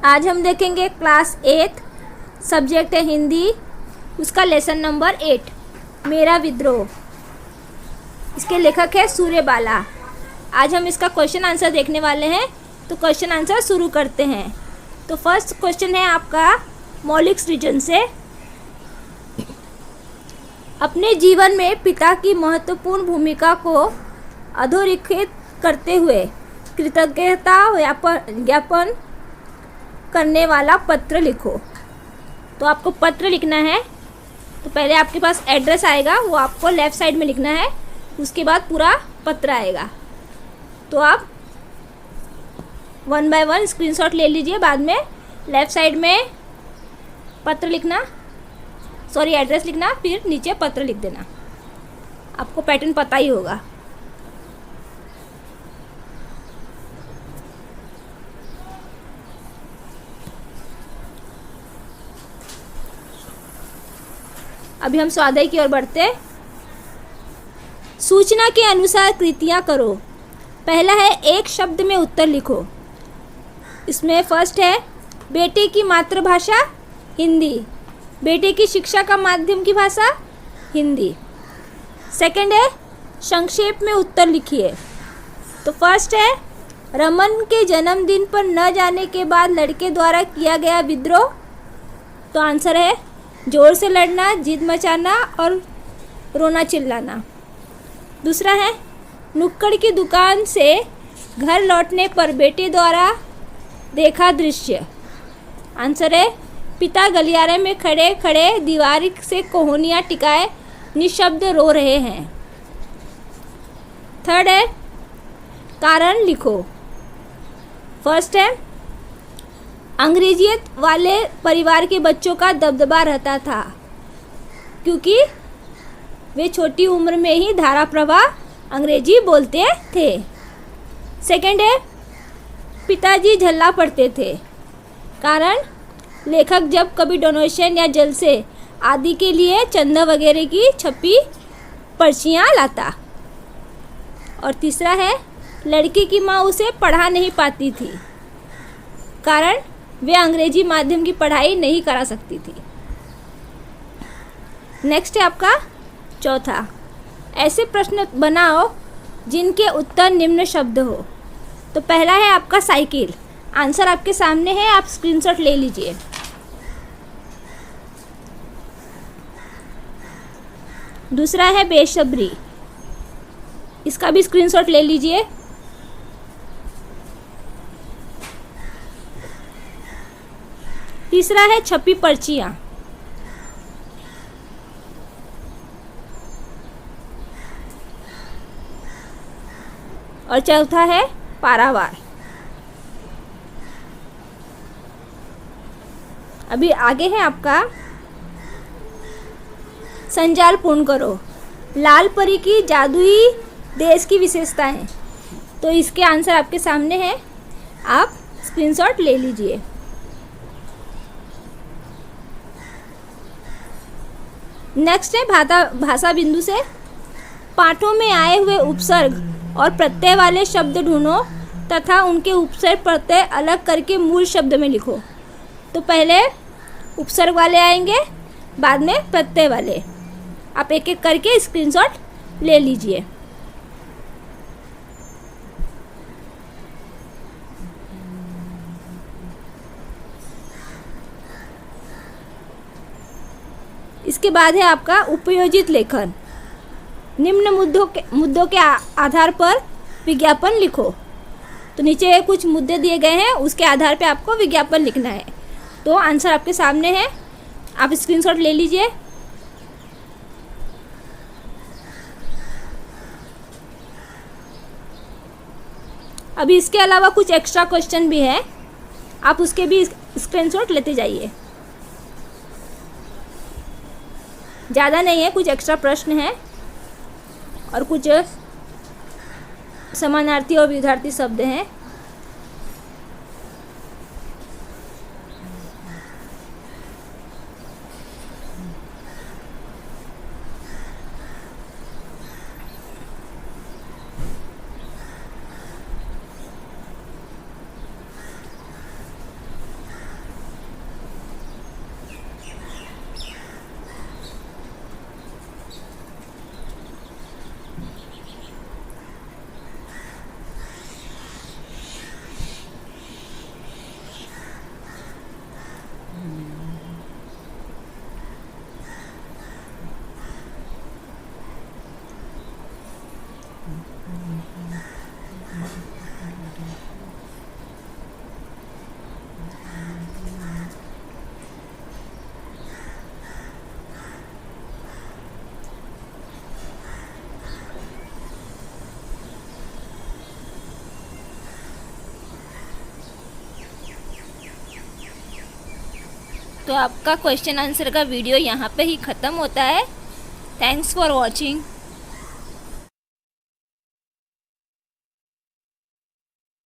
आज हम देखेंगे क्लास 8 सब्जेक्ट है हिंदी, उसका लेसन नंबर 8 मेरा विद्रोह। इसके लेखक है सूर्यबाला। आज हम इसका क्वेश्चन आंसर देखने वाले हैं, तो क्वेश्चन आंसर शुरू करते हैं। तो फर्स्ट क्वेश्चन है आपका मौलिक सृजन से। अपने जीवन में पिता की महत्वपूर्ण भूमिका को अधोरेखित करते हुए कृतज्ञता ज्ञापन करने वाला पत्र लिखो। तो आपको पत्र लिखना है, तो पहले आपके पास एड्रेस आएगा, वो आपको लेफ़्ट साइड में लिखना है, उसके बाद पूरा पत्र आएगा। तो आप 1 बाय 1 स्क्रीनशॉट ले लीजिए। बाद में लेफ़्ट साइड में पत्र लिखना, एड्रेस लिखना, फिर नीचे पत्र लिख देना। आपको पैटर्न पता ही होगा। अभी हम स्वाध्याय की ओर बढ़ते। सूचना के अनुसार कृतियाँ करो। पहला है एक शब्द में उत्तर लिखो। इसमें फर्स्ट है बेटे की मातृभाषा हिंदी, बेटे की शिक्षा का माध्यम की भाषा हिंदी। सेकंड है संक्षेप में उत्तर लिखिए। तो फर्स्ट है रमन के जन्मदिन पर न जाने के बाद लड़के द्वारा किया गया विद्रोह। तो आंसर है जोर से लड़ना, जिद मचाना और रोना चिल्लाना। दूसरा है नुक्कड़ की दुकान से घर लौटने पर बेटे द्वारा देखा दृश्य। आंसर है पिता गलियारे में खड़े खड़े दीवार से कोहनियाँ टिकाए निशब्द रो रहे हैं। थर्ड है कारण लिखो। फर्स्ट है अंग्रेजियत वाले परिवार के बच्चों का दबदबा रहता था, क्योंकि वे छोटी उम्र में ही धारा प्रवाह अंग्रेजी बोलते थे। सेकंड है पिताजी झल्ला पड़ते थे, कारण लेखक जब कभी डोनेशन या जलसे आदि के लिए चंदा वगैरह की छपी पर्चियाँ लाता। और तीसरा है लड़की की माँ उसे पढ़ा नहीं पाती थी, कारण वे अंग्रेजी माध्यम की पढ़ाई नहीं करा सकती थी। नेक्स्ट है आपका चौथा, ऐसे प्रश्न बनाओ जिनके उत्तर निम्न शब्द हो। तो पहला है आपका साइकिल। आंसर आपके सामने है, आप स्क्रीनशॉट ले लीजिए। दूसरा है बेसब्री, इसका भी स्क्रीनशॉट ले लीजिए। तीसरा है छपी पर्चियाँ। और चौथा है पारावार। अभी आगे है आपका संजाल पूर्ण करो। लाल परी की जादुई देश की विशेषताएं। तो इसके आंसर आपके सामने है, आप स्क्रीनशॉट ले लीजिए। नेक्स्ट है भाषा बिंदु से। पाठों में आए हुए उपसर्ग और प्रत्यय वाले शब्द ढूंढो तथा उनके उपसर्ग प्रत्यय अलग करके मूल शब्द में लिखो। तो पहले उपसर्ग वाले आएंगे, बाद में प्रत्यय वाले। आप एक एक करके स्क्रीनशॉट ले लीजिए। इसके बाद है आपका उपयोजित लेखन। निम्न मुद्दों के आधार पर विज्ञापन लिखो। तो नीचे कुछ मुद्दे दिए गए हैं, उसके आधार पे आपको विज्ञापन लिखना है। तो आंसर आपके सामने है, आप स्क्रीनशॉट ले लीजिए। अभी इसके अलावा कुछ एक्स्ट्रा क्वेश्चन भी है, आप उसके भी स्क्रीनशॉट लेते जाइए। ज़्यादा नहीं है, कुछ एक्स्ट्रा प्रश्न हैं और कुछ समानार्थी और विरुद्धार्थी शब्द हैं। तो आपका क्वेश्चन आंसर का वीडियो यहाँ पे ही ख़त्म होता है। Thanks for watching.